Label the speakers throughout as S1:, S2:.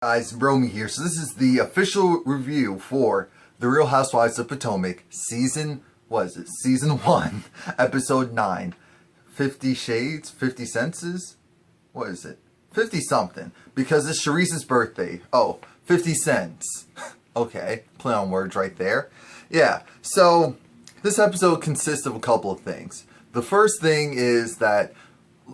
S1: Guys, Romie here. So this is the official review for The Real Housewives of Potomac, Season 1, Episode 9. 50 Shades? 50 Senses? What is it? 50 something. Because it's Charisse's birthday. Oh, 50 cents. Okay, play on words right there. Yeah, so this episode consists of a couple of things. The first thing is that,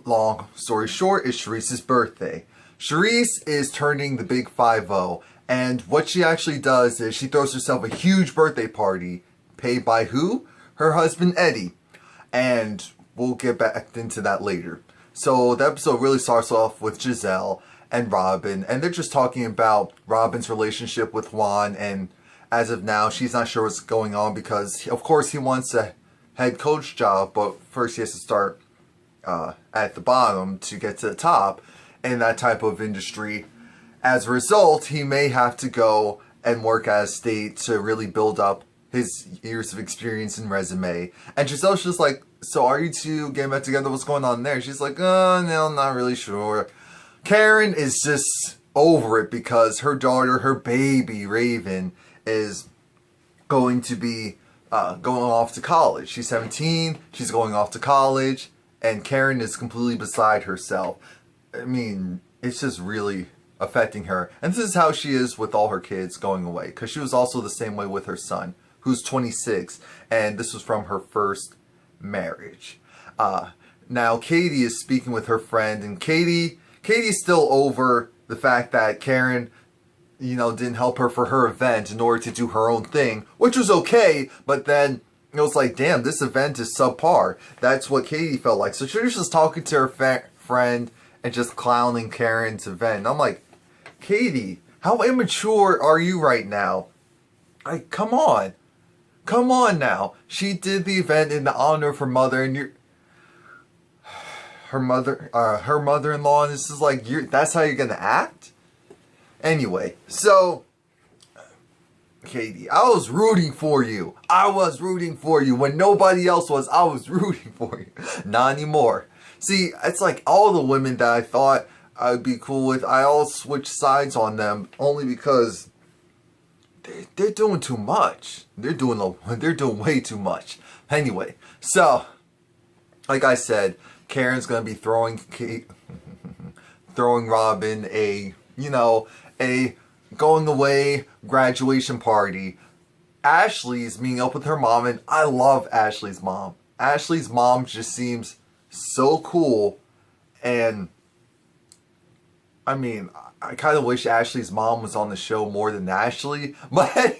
S1: long story short, it's Charisse's birthday. Charisse is turning the big 5-0, and what she actually does is she throws herself a huge birthday party, paid by who? Her husband Eddie, and we'll get back into that later. So the episode really starts off with Giselle and Robin, and they're just talking about Robin's relationship with Juan, and as of now, she's not sure what's going on because, of course, he wants a head coach job, but first he has to start at the bottom to get to the top in that type of industry. As a result, he may have to go and work at a state to really build up his years of experience and resume. And Giselle's just like, so are you two getting back together? What's going on there? She's like, oh, no, I'm not really sure. Karen is just over it because her daughter, her baby, Raven, is going to be going off to college. She's 17, she's going off to college, and Karen is completely beside herself. I mean, it's just really affecting her. And this is how she is with all her kids going away. Because she was also the same way with her son, who's 26. And this was from her first marriage. Now, Katie is speaking with her friend. And Katie's still over the fact that Karen, didn't help her for her event in order to do her own thing. Which was okay. But then it was like, damn, this event is subpar. That's what Katie felt like. So she was just talking to her friend and just clowning Karen's event. And I'm like, Katie, how immature are you right now? Like, come on. Come on now. She did the event in the honor of her mother, and her mother-in-law, and this is like, that's how you're gonna act? Anyway, so Katie, I was rooting for you. I was rooting for you. When nobody else was, I was rooting for you. Not anymore. See, it's like all the women that I thought I'd be cool with, I all switched sides on them only because they're doing too much. They're doing way too much. Anyway, so like I said, Karen's gonna be throwing Robin a going away graduation party. Ashley's meeting up with her mom, and I love Ashley's mom. Ashley's mom just seems so cool, and I mean, I kind of wish Ashley's mom was on the show more than Ashley, but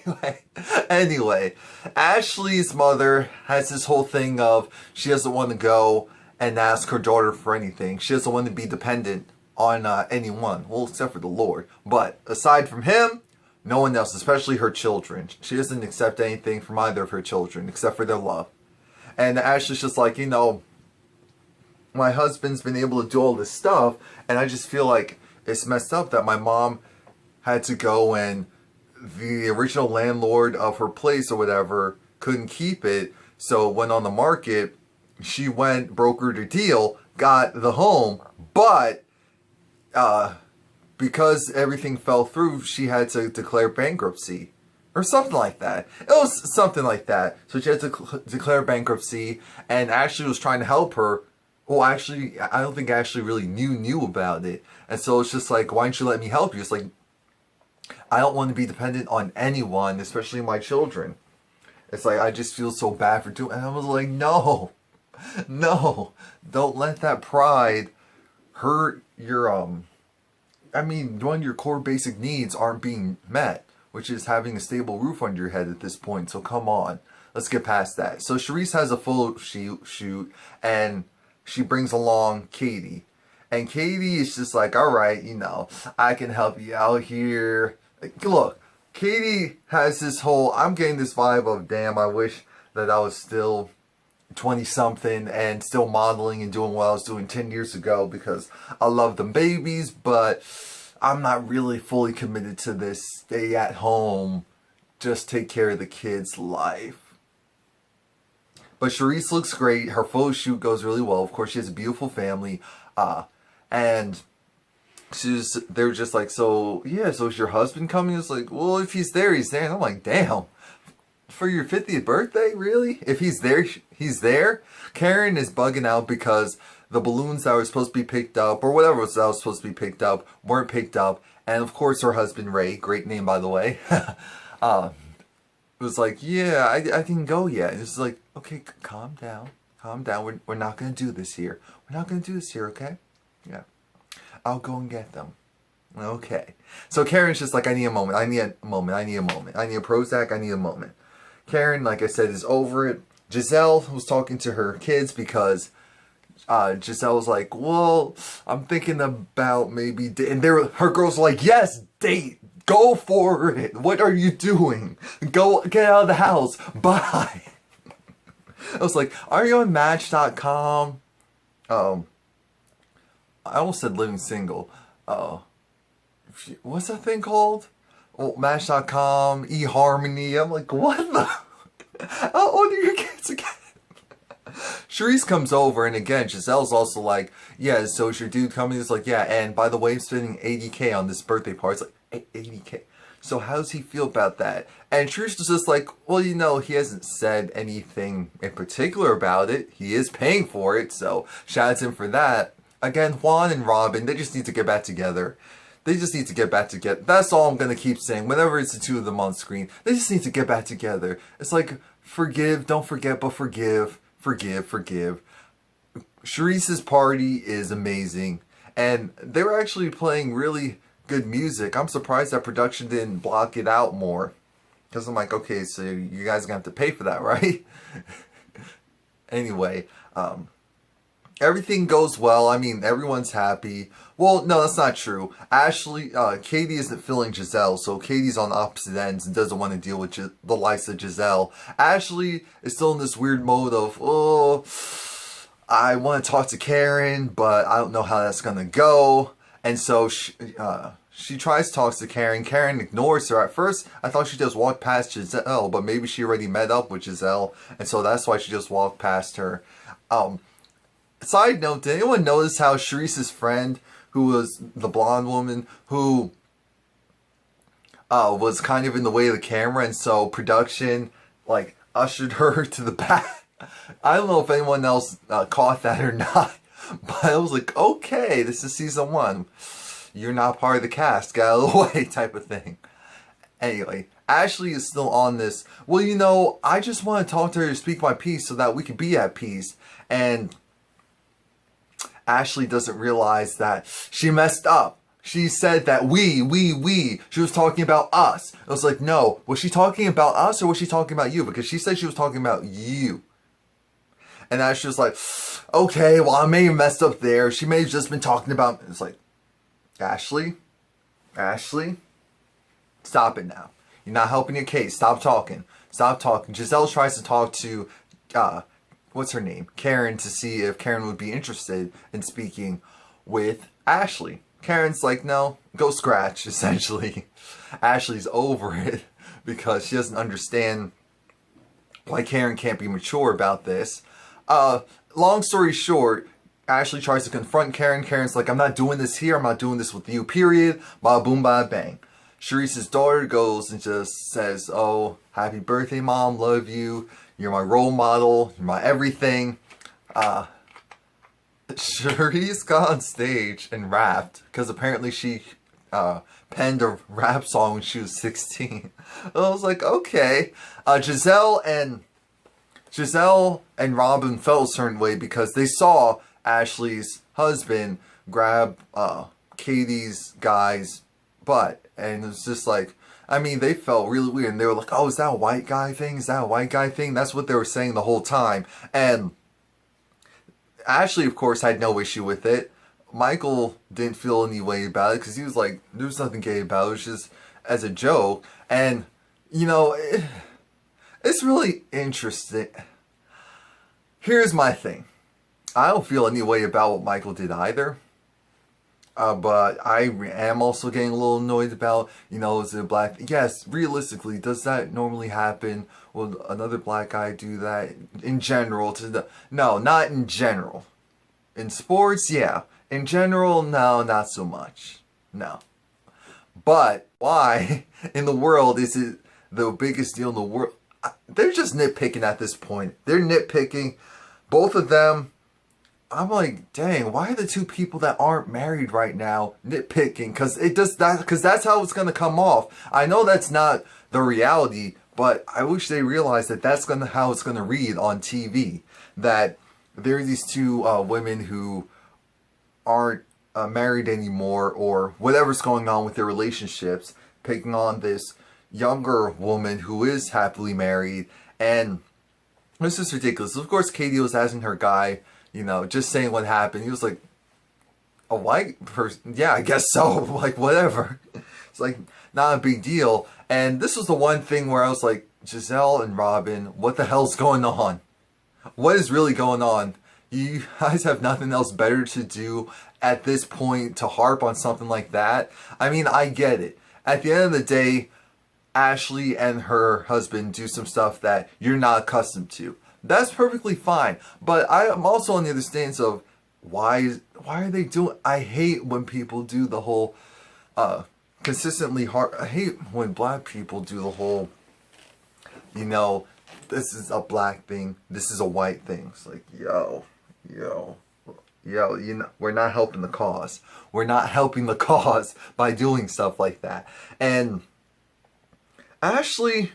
S1: anyway, Ashley's mother has this whole thing of she doesn't want to go and ask her daughter for anything. She doesn't want to be dependent on anyone, well, except for the Lord, but aside from him, no one else, especially her children. She doesn't accept anything from either of her children except for their love. And Ashley's just like, my husband's been able to do all this stuff, and I just feel like it's messed up that my mom had to go and the original landlord of her place or whatever couldn't keep it, so it went on the market. She went, brokered a deal, got the home, but because everything fell through, she had to declare bankruptcy. Or something like that. It was something like that. So she had to declare bankruptcy, and Ashley was trying to help her. Well, actually, I don't think Ashley really knew about it. And so it's just like, why don't you let me help you? It's like, I don't want to be dependent on anyone, especially my children. It's like, I just feel so bad for doing it. And I was like, no, don't let that pride hurt your, one of your core basic needs aren't being met, which is having a stable roof under your head at this point. So come on, let's get past that. So Charisse has a photo shoot, and she brings along Katie. And Katie is just like, all right, I can help you out here. Like, look, Katie has this whole, I'm getting this vibe of, damn, I wish that I was still 20-something and still modeling and doing what I was doing 10 years ago, because I love them babies, but I'm not really fully committed to this stay at home, just take care of the kids life. But Charisse looks great. Her photo shoot goes really well. Of course, she has a beautiful family. And they were just like, so yeah, so is your husband coming? It's like, well, if he's there, he's there. And I'm like, damn, for your 50th birthday, really? If he's there, he's there. Karen is bugging out because the balloons that were supposed to be picked up, or whatever was supposed to be picked up, weren't picked up. And of course, her husband Ray, great name by the way, was like, yeah, I didn't go yet. And it's like, okay, calm down, calm down. We're not gonna do this here. We're not gonna do this here, okay? Yeah. I'll go and get them. Okay. So Karen's just like, I need a moment. I need a moment. I need a moment. I need a Prozac. I need a moment. Karen, like I said, is over it. Giselle was talking to her kids because Giselle was like, well, I'm thinking about maybe... And her girls were like, yes, date. Go for it. What are you doing? Go get out of the house. Bye. I was like, are you on Match.com? I almost said living single. What's that thing called? Oh, Match.com, eHarmony. I'm like, what the? How old are your kids again? Charisse comes over, and again, Giselle's also like, yeah, so is your dude coming? It's like, yeah, and by the way, I'm spending $80K on this birthday party. It's like, $80K. So how does he feel about that? And Charisse was just like, well, you know, he hasn't said anything in particular about it. He is paying for it, so shout out to him for that. Again, Juan and Robin, they just need to get back together. They just need to get back together. That's all I'm going to keep saying. Whenever it's the two of them on screen, they just need to get back together. It's like, forgive, don't forget, but forgive. Forgive, forgive. Charisse's party is amazing. And they were actually playing really good music. I'm surprised that production didn't block it out more. Because I'm like, okay, so you guys are going to have to pay for that, right? Anyway, everything goes well. I mean, everyone's happy. Well, no, that's not true. Ashley, Katie isn't feeling Giselle, so Katie's on opposite ends and doesn't want to deal with the likes of Giselle. Ashley is still in this weird mode of, oh, I want to talk to Karen, but I don't know how that's going to go. And so she tries to talk to Karen. Karen ignores her. At first, I thought she just walked past Giselle, but maybe she already met up with Giselle, and so that's why she just walked past her. Side note, did anyone notice how Charisse's friend, who was the blonde woman, who was kind of in the way of the camera, and so production, like, ushered her to the back? I don't know if anyone else caught that or not, but I was like, okay, this is season 1. You're not part of the cast, get out of the way type of thing. Anyway, Ashley is still on this, well, you know, I just want to talk to her to speak my piece so that we can be at peace. And Ashley doesn't realize that she messed up. She said that we. She was talking about us. I was like, no, was she talking about us or was she talking about you? Because she said she was talking about you. And Ashley was like, okay, well, I may have messed up there. She may have just been talking about... It's like, Ashley, stop it now. You're not helping your case. Stop talking. Stop talking. Giselle tries to talk to, what's her name? Karen, to see if Karen would be interested in speaking with Ashley. Karen's like, no, go scratch, essentially. Ashley's over it because she doesn't understand why Karen can't be mature about this. Long story short, Ashley tries to confront Karen. Karen's like, I'm not doing this here. I'm not doing this with you, period. Ba boom, ba bang. Charisse's daughter goes and just says, oh, happy birthday, Mom. Love you. You're my role model. You're my everything. Charisse got on stage and rapped because apparently she penned a rap song when she was 16. I was like, okay. Giselle and Robin felt a certain way because they saw Ashley's husband grab Katie's guy's butt, and it was just like, I mean, they felt really weird, and they were like, oh, is that a white guy thing? Is that a white guy thing? That's what they were saying the whole time. And Ashley, of course, had no issue with it. Michael didn't feel any way about it because he was like, there's nothing gay about it. It was just as a joke. And, you know, it's really interesting. Here's my thing. I don't feel any way about what Michael did either. But I am also getting a little annoyed about, you know, is it a black... Yes, realistically, does that normally happen? Will another black guy do that in general? No, not in general. In sports, yeah. In general, no, not so much. No. But why in the world is it the biggest deal in the world? They're just nitpicking at this point. They're nitpicking. Both of them. I'm like, dang, why are the two people that aren't married right now nitpicking? Because that's how it's going to come off. I know that's not the reality, but I wish they realized that that's how it's going to read on TV. That there are these two women who aren't married anymore, or whatever's going on with their relationships, picking on this younger woman who is happily married. And this is ridiculous. Of course, Katie was asking her guy, just saying what happened. He was like, a white person? Yeah, I guess so. Like, whatever. It's like, not a big deal. And this was the one thing where I was like, Giselle and Robin, what the hell's going on? What is really going on? You guys have nothing else better to do at this point to harp on something like that? I mean, I get it. At the end of the day, Ashley and her husband do some stuff that you're not accustomed to. That's perfectly fine. But I am also on the other stance of why are they doing... I hate when people do the whole consistently hard... I hate when black people do the whole, this is a black thing, this is a white thing. It's like, yo, we're not helping the cause. We're not helping the cause by doing stuff like that. And Ashley,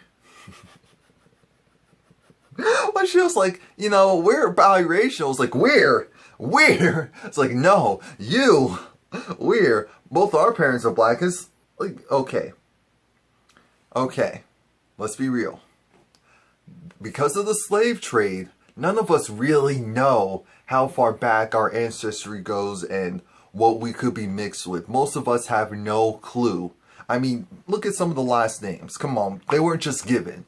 S1: when she was like, we're biracial. It's like, we're. It's like, no, we're. Both our parents are black. It's like, okay, let's be real. Because of the slave trade, none of us really know how far back our ancestry goes and what we could be mixed with. Most of us have no clue. I mean, look at some of the last names. Come on, they weren't just given.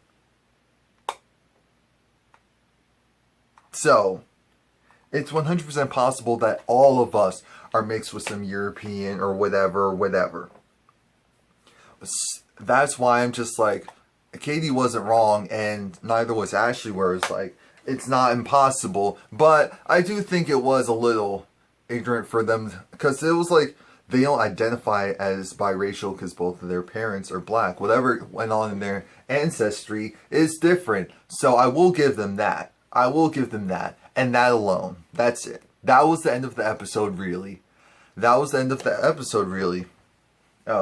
S1: So, it's 100% possible that all of us are mixed with some European or whatever. That's why I'm just like, Katie wasn't wrong and neither was Ashley, where it's like, it's not impossible. But I do think it was a little ignorant for them, because it was like, they don't identify as biracial because both of their parents are black. Whatever went on in their ancestry is different. So I will give them that. And that alone. That's it. That was the end of the episode, really.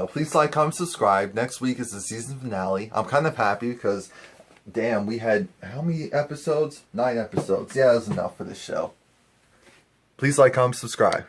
S1: Please like, comment, subscribe. Next week is the season finale. I'm kind of happy because, damn, we had how many episodes? 9 episodes. Yeah, that was enough for this show. Please like, comment, subscribe.